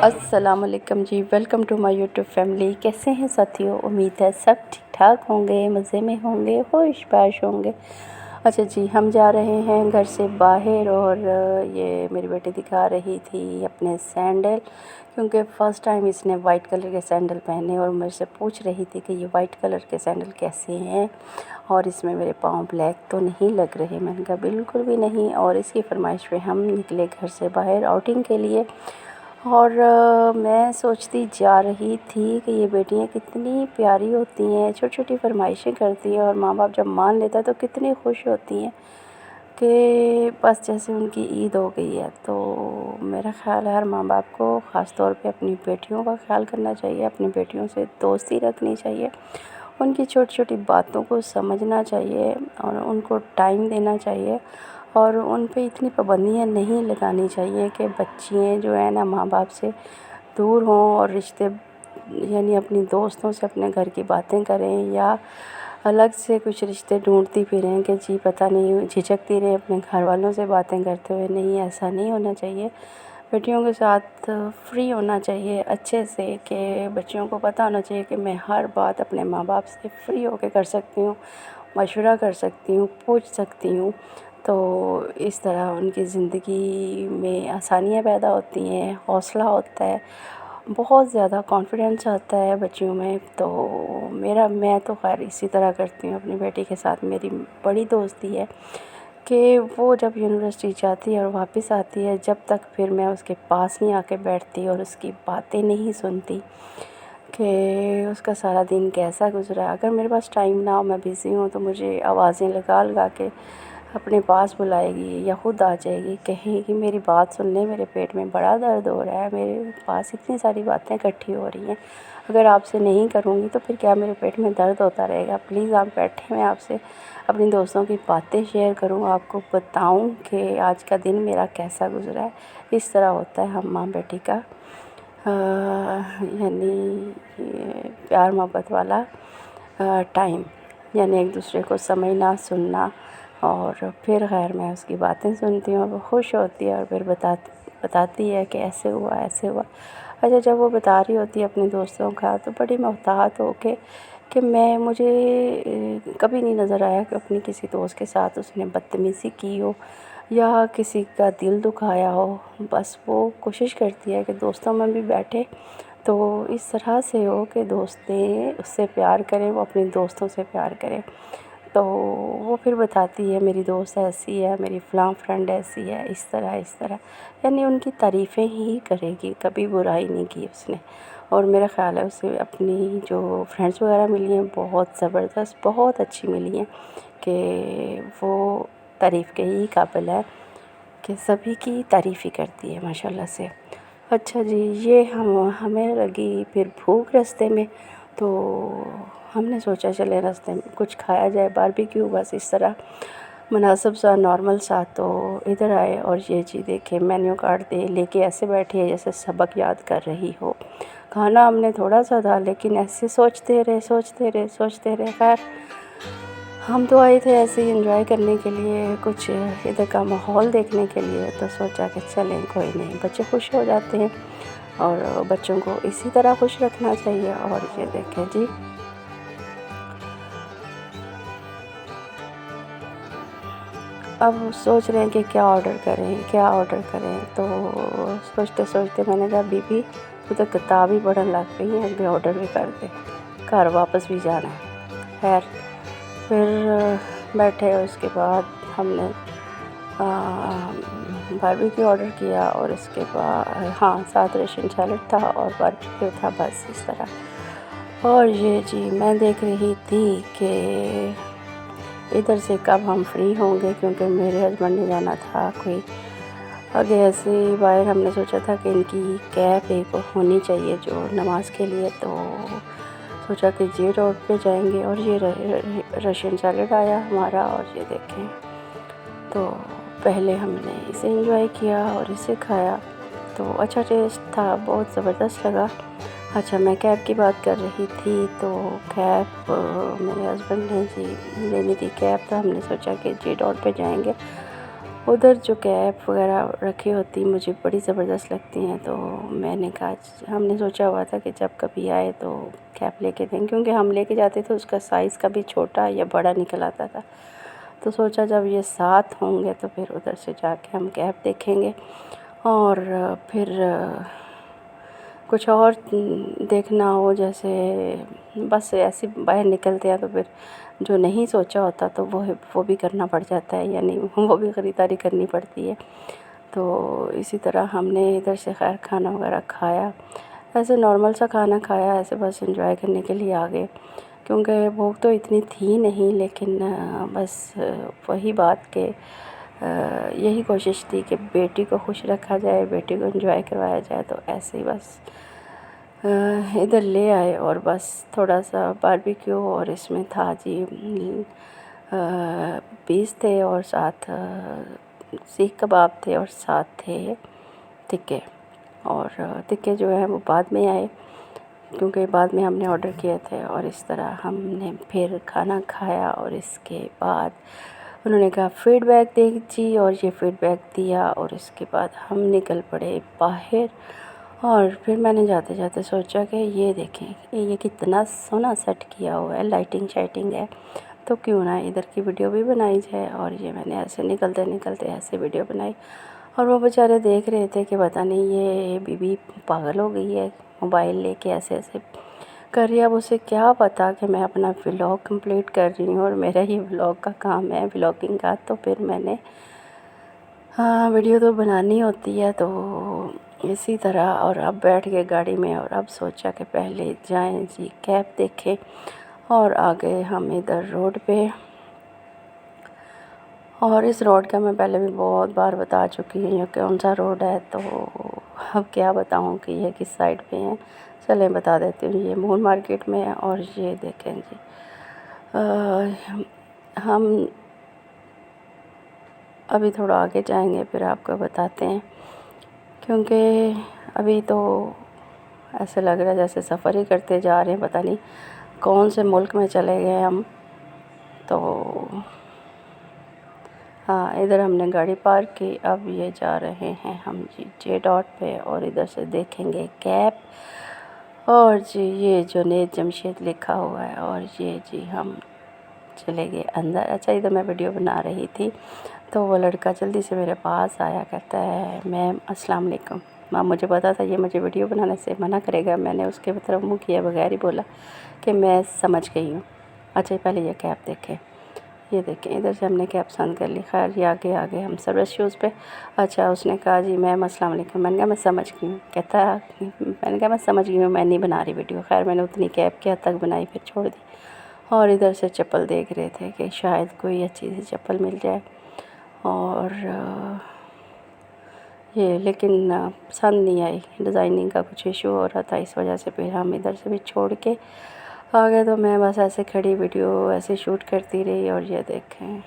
السلام علیکم جی، welcome to my YouTube family. کیسے ہیں ساتھیوں؟ امید ہے سب ٹھیک ٹھاک ہوں گے، مزے میں ہوں گے، ہوش باش ہوں گے۔ اچھا جی، ہم جا رہے ہیں گھر سے باہر، اور یہ میری بیٹی دکھا رہی تھی اپنے سینڈل، کیونکہ فرسٹ ٹائم اس نے وائٹ کلر کے سینڈل پہنے، اور مجھ سے پوچھ رہی تھی کہ یہ وائٹ کلر کے سینڈل کیسے ہیں، اور اس میں میرے پاؤں بلیک تو نہیں لگ رہے؟ میں نے کہا بالکل بھی نہیں، اور اس کی فرمائش پہ ہم نکلے گھر سے باہر آؤٹنگ کے لیے۔ اور میں سوچتی جا رہی تھی کہ یہ بیٹیاں کتنی پیاری ہوتی ہیں، چھوٹی چھوٹی فرمائشیں کرتی ہیں، اور ماں باپ جب مان لیتا ہے تو کتنی خوش ہوتی ہیں کہ بس جیسے ان کی عید ہو گئی ہے۔ تو میرا خیال ہے ہر ماں باپ کو خاص طور پہ اپنی بیٹیوں کا خیال کرنا چاہیے، اپنی بیٹیوں سے دوستی رکھنی چاہیے، ان کی چھوٹی چھوٹی باتوں کو سمجھنا چاہیے، اور ان کو ٹائم دینا چاہیے، اور ان پہ اتنی پابندیاں نہیں لگانی چاہیے کہ بچیاں جو ہیں نا ماں باپ سے دور ہوں، اور رشتے یعنی اپنی دوستوں سے اپنے گھر کی باتیں کریں، یا الگ سے کچھ رشتے ڈھونڈتی پھریں کہ جی پتہ نہیں، جھجکتی رہیں اپنے گھر والوں سے باتیں کرتے ہوئے۔ نہیں، ایسا نہیں ہونا چاہیے۔ بیٹیوں کے ساتھ فری ہونا چاہیے اچھے سے، کہ بچیوں کو پتہ ہونا چاہیے کہ میں ہر بات اپنے ماں باپ سے فری ہو کے کر سکتی ہوں، مشورہ کر سکتی ہوں، پوچھ سکتی ہوں۔ تو اس طرح ان کی زندگی میں آسانیاں پیدا ہوتی ہیں، حوصلہ ہوتا ہے، بہت زیادہ کانفیڈنس آتا ہے بچیوں میں۔ تو میں تو خیر اسی طرح کرتی ہوں اپنی بیٹی کے ساتھ۔ میری بڑی دوستی ہے کہ وہ جب یونیورسٹی جاتی ہے اور واپس آتی ہے، جب تک پھر میں اس کے پاس نہیں آ کے بیٹھتی اور اس کی باتیں نہیں سنتی کہ اس کا سارا دن کیسا گزرا۔ اگر میرے پاس ٹائم نہ ہو، میں بزی ہوں، تو مجھے آوازیں لگا لگا کے اپنے پاس بلائے گی، یا خود آ جائے گی، کہیں گی میری بات سن لیں، میرے پیٹ میں بڑا درد ہو رہا ہے، میرے پاس اتنی ساری باتیں اکٹھی ہو رہی ہیں، اگر آپ سے نہیں کروں گی تو پھر کیا میرے پیٹ میں درد ہوتا رہے گا؟ پلیز آپ بیٹھیں، میں آپ سے اپنی دوستوں کی باتیں شیئر کروں، آپ کو بتاؤں کہ آج کا دن میرا کیسا گزرا ہے۔ اس طرح ہوتا ہے ہم ماں بیٹی کا یعنی پیار محبت والا ٹائم، یعنی ایک دوسرے کو سمجھنا، سننا، اور پھر خیر میں اس کی باتیں سنتی ہوں، وہ خوش ہوتی ہے، اور پھر بتاتی ہے کہ ایسے ہوا ایسے ہوا۔ اچھا، جب وہ بتا رہی ہوتی ہے اپنے دوستوں کا، تو بڑی محتاط ہو کے کہ مجھے کبھی نہیں نظر آیا کہ اپنی کسی دوست کے ساتھ اس نے بدتمیزی کی ہو یا کسی کا دل دکھایا ہو۔ بس وہ کوشش کرتی ہے کہ دوستوں میں بھی بیٹھے تو اس طرح سے ہو کہ دوستیں اس سے پیار کریں، وہ اپنے دوستوں سے پیار کریں۔ تو وہ پھر بتاتی ہے میری دوست ایسی ہے، میری فلاں فرینڈ ایسی ہے، اس طرح، یعنی ان کی تعریفیں ہی کرے گی، کبھی برائی نہیں کی اس نے۔ اور میرا خیال ہے اسے اپنی جو فرینڈس وغیرہ ملی ہیں بہت زبردست، بہت اچھی ملی ہیں، کہ وہ تعریف کے ہی قابل ہے، کہ سبھی کی تعریف ہی کرتی ہے ماشاءاللہ سے۔ اچھا جی، یہ ہمیں لگی پھر بھوک راستے میں، تو ہم نے سوچا چلے راستے میں کچھ کھایا جائے، باربیکیو، بس اس طرح مناسب سا، نارمل سا۔ تو ادھر آئے اور یہ جی دیکھیں مینیو کارڈ لے کے ایسے بیٹھی ہے جیسے سبق یاد کر رہی ہو۔ کھانا ہم نے تھوڑا سا تھا، لیکن ایسے سوچتے رہے۔ خیر ہم تو آئے تھے ایسے ہی انجوائے کرنے کے لیے، کچھ ادھر کا ماحول دیکھنے کے لیے، تو سوچا کہ چلیں کوئی نہیں، بچے خوش ہو جاتے ہیں، اور بچوں کو اسی طرح خوش رکھنا چاہیے۔ اور یہ دیکھیں جی، اب سوچ رہے ہیں کہ کیا آرڈر کریں، تو سوچتے میں نے کہا بی بی تو کتاب ہی پڑھن لگ پئی ہیں، ابھی آرڈر بھی کر دے، گھر واپس بھی جانا ہے۔ خیر پھر بیٹھے، اس کے بعد ہم نے باربیکیو آرڈر کیا، اور اس کے بعد ساتھ رشین سیلڈ تھا اور باربیکیو تھا، بس اس طرح۔ اور یہ جی میں دیکھ رہی تھی کہ ادھر سے کب ہم فری ہوں گے، کیونکہ میرے ہسبینڈ نے جانا تھا کوئی آگے ایسے ہی باہر۔ ہم نے سوچا تھا کہ ان کی کیب ایک ہونی چاہیے جو نماز کے لیے، تو سوچا کہ جی روڈ پہ جائیں گے، اور یہ رشین سیلڈ آیا ہمارا، اور یہ دیکھیں، تو پہلے ہم نے اسے انجوائے کیا اور اسے کھایا، تو اچھا ٹیسٹ تھا، بہت زبردست لگا اچھا، میں کیب کی بات کر رہی تھی، تو کیب میرے ہسبینڈ نے جی لینی تھی کیب، تو ہم نے سوچا کہ جے ڈاٹ پہ جائیں گے۔ ادھر جو کیب وغیرہ رکھی ہوتی مجھے بڑی زبردست لگتی ہیں، تو میں نے کہا ہم نے سوچا ہوا تھا کہ جب کبھی آئے تو کیب لے کے دیں، کیونکہ ہم لے کے جاتے تھے اس کا سائز کبھی چھوٹا یا بڑا نکل آتا تھا، تو سوچا جب یہ ساتھ ہوں گے تو پھر ادھر سے جا کے ہم کیب دیکھیں گے، اور پھر کچھ اور دیکھنا ہو، جیسے بس ایسے باہر نکلتے ہیں تو پھر جو نہیں سوچا ہوتا تو وہ بھی کرنا پڑ جاتا ہے، یعنی وہ بھی خریداری کرنی پڑتی ہے۔ تو اسی طرح ہم نے ادھر سے خیر کھانا وغیرہ کھایا، ایسے نارمل سا کھانا کھایا، ایسے بس انجوائے کرنے کے لیے آگے، کیونکہ بھوک تو اتنی تھی نہیں، لیکن بس وہی بات کہ یہی کوشش تھی کہ بیٹی کو خوش رکھا جائے، بیٹی کو انجوائے کروایا جائے، تو ایسے ہی بس ادھر لے آئے، اور بس تھوڑا سا باربیکیو، اور اس میں تھا جی پیس تھے، اور ساتھ سیخ کباب تھے، اور ساتھ تھے ٹکے، اور ٹکے جو ہیں وہ بعد میں آئے، کیونکہ بعد میں ہم نے آرڈر کیے تھے، اور اس طرح ہم نے پھر کھانا کھایا، اور اس کے بعد انہوں نے کہا فیڈ بیک دیجیے، اور یہ فیڈ بیک دیا، اور اس کے بعد ہم نکل پڑے باہر، اور پھر میں نے جاتے جاتے سوچا کہ یہ دیکھیں یہ کتنا سونا سیٹ کیا ہوا ہے، لائٹنگ شائٹنگ ہے، تو کیوں نہ ادھر کی ویڈیو بھی بنائی جائے، اور یہ میں نے ایسے نکلتے نکلتے ایسے ویڈیو بنائی، اور وہ بیچارے دیکھ رہے تھے کہ پتہ نہیں یہ بی بی پاگل ہو گئی ہے، موبائل لے کے ایسے ایسے کر رہی ہے، اب اسے کیا پتہ کہ میں اپنا ولاگ کمپلیٹ کر رہی ہوں، اور میرا ہی ولاگ کا کام ہے ولاگنگ کا، تو پھر میں نے ویڈیو تو بنانی ہوتی ہے، تو اسی طرح، اور اب بیٹھ کے گاڑی میں، اور اب سوچا کہ پہلے جائیں جی کیب دیکھیں، اور آگے ہم ادھر روڈ پہ، اور اس روڈ کا میں پہلے بھی بہت بار بتا چکی ہوں یہ کون سا روڈ ہے، تو اب کیا بتاؤں کہ یہ کس سائڈ پہ ہیں، چلیں بتا دیتی ہوں، یہ مون مارکیٹ میں ہے، اور یہ دیکھیں جی ہم ابھی تھوڑا آگے جائیں گے پھر آپ کو بتاتے ہیں، کیونکہ ابھی تو ایسے لگ رہا ہے جیسے سفر ہی کرتے جا رہے ہیں، پتہ نہیں کون سے ملک میں چلے گئے ہم، تو ہاں ادھر ہم نے گاڑی پارک کی، اب یہ جا رہے ہیں ہم جی جے ڈاٹ پہ، اور ادھر سے دیکھیں گے کیب، اور جی یہ جنید جمشید لکھا ہوا ہے، اور یہ جی ہم چلے گئے اندر۔ اچھا ادھر میں ویڈیو بنا رہی تھی، تو وہ لڑکا جلدی سے میرے پاس آیا، کہتا ہے میم السلام علیکم، مجھے پتا تھا یہ مجھے ویڈیو بنانے سے منع کرے گا، میں نے اس کے طرف منہ کیے بغیر ہی بولا کہ میں سمجھ گئی ہوں۔ اچھا پہلے یہ کیب دیکھیں، یہ دیکھیں ادھر سے ہم نے کیب پسند کر لی، خیر یہ آگے ہم سروس شوز پہ۔ اچھا اس نے کہا جی میم السلام علیکم، میں نے کہا میں سمجھ گئی ہوں، کہتا میں نے کہا میں سمجھ گئی ہوں، میں نہیں بنا رہی ویڈیو، خیر میں نے اتنی کیب کی حد تک بنائی، پھر چھوڑ دی، اور ادھر سے چپل دیکھ رہے تھے کہ شاید کوئی اچھی سی چپل مل جائے، اور یہ لیکن پسند نہیں آئی، ڈیزائننگ کا کچھ ایشو ہو رہا تھا، اس وجہ سے پھر ہم ادھر سے بھی چھوڑ کے آگے، تو میں بس ایسے کھڑی ویڈیو ایسے شوٹ کرتی رہی، اور یہ دیکھیں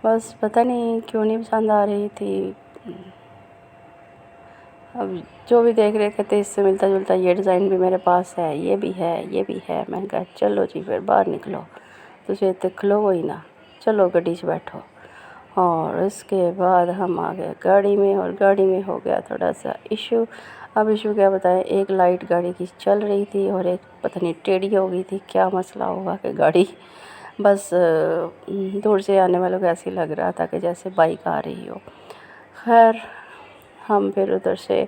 بس پتہ نہیں کیوں نہیں پسند آ رہی تھی، اب جو بھی دیکھ رہے کہتے اس سے ملتا جلتا یہ ڈیزائن بھی میرے پاس ہے، یہ بھی ہے، یہ بھی ہے، میں نے کہا چلو جی پھر باہر نکلو، تجھے تے کھلو ہوئی نا، چلو گڈی سے بیٹھو، اور اس کے بعد ہم آ گئے گاڑی میں، اور گاڑی میں ہو گیا تھوڑا سا ایشو، اب ایشو کیا بتائیں، ایک لائٹ گاڑی کی چل رہی تھی، اور ایک پتہ نہیں ٹیڑھی ہو گئی تھی، کیا مسئلہ ہوگا کہ گاڑی بس دور سے آنے والوں کو ایسے لگ رہا تھا کہ جیسے بائک آ رہی ہو، خیر ہم پھر ادھر سے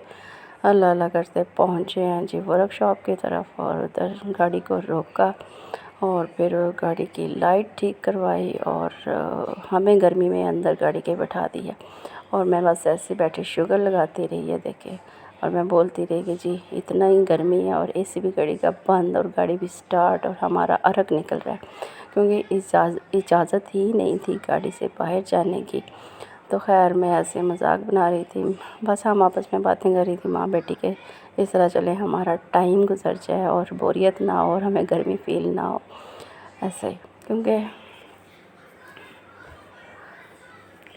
اللہ اللہ کرتے پہنچے ہیں جی ورک شاپ کی طرف، اور ادھر گاڑی کو روکا، اور پھر گاڑی کی لائٹ ٹھیک کروائی، اور ہمیں گرمی میں اندر گاڑی کے بٹھا دیا، اور میں بس ایسے بیٹھے شوگر لگاتی رہی ہے دیکھیں، اور میں بولتی رہی کہ جی اتنا ہی گرمی ہے، اور اے سی بھی گاڑی کا بند، اور گاڑی بھی سٹارٹ، اور ہمارا عرق نکل رہا ہے، کیونکہ اجازت ہی نہیں تھی گاڑی سے باہر جانے کی، تو خیر میں ایسے مذاق بنا رہی تھی، بس ہم آپس میں باتیں کر رہی تھی ماں بیٹی کے، اس طرح چلے ہمارا ٹائم گزر جائے، اور بوریت نہ ہو، اور ہمیں گرمی فیل نہ ہو، ایسے ہی، کیونکہ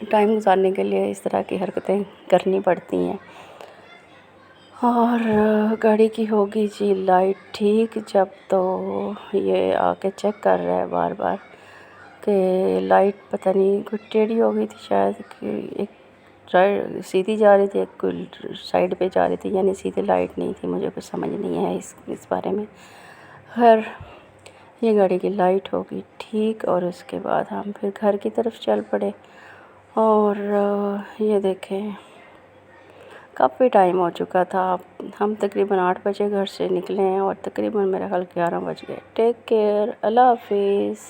ٹائم گزارنے کے لیے اس طرح کی حرکتیں کرنی پڑتی ہیں، اور گاڑی کی ہوگی جی لائٹ ٹھیک جب تو یہ آ کے چیک کر رہا ہے بار بار کہ لائٹ پتہ نہیں کچھ ٹیڑھی ہو گئی تھی شاید، کہ ایک سیدھی جا رہی تھی، ایک کوئی سائڈ پہ جا رہی تھی، یعنی سیدھی لائٹ نہیں تھی، مجھے کچھ سمجھ نہیں ہے اس بارے میں۔ خیر یہ گاڑی کی لائٹ ہوگی ٹھیک، اور اس کے بعد ہم پھر گھر کی طرف چل پڑے۔ اور یہ دیکھیں کافی ٹائم ہو چکا تھا، ہم تقریباً 8 بجے گھر سے نکلے ہیں اور تقریباً میرا خیال 11 بج گئے۔ ٹیک کیئر، اللہ حافظ۔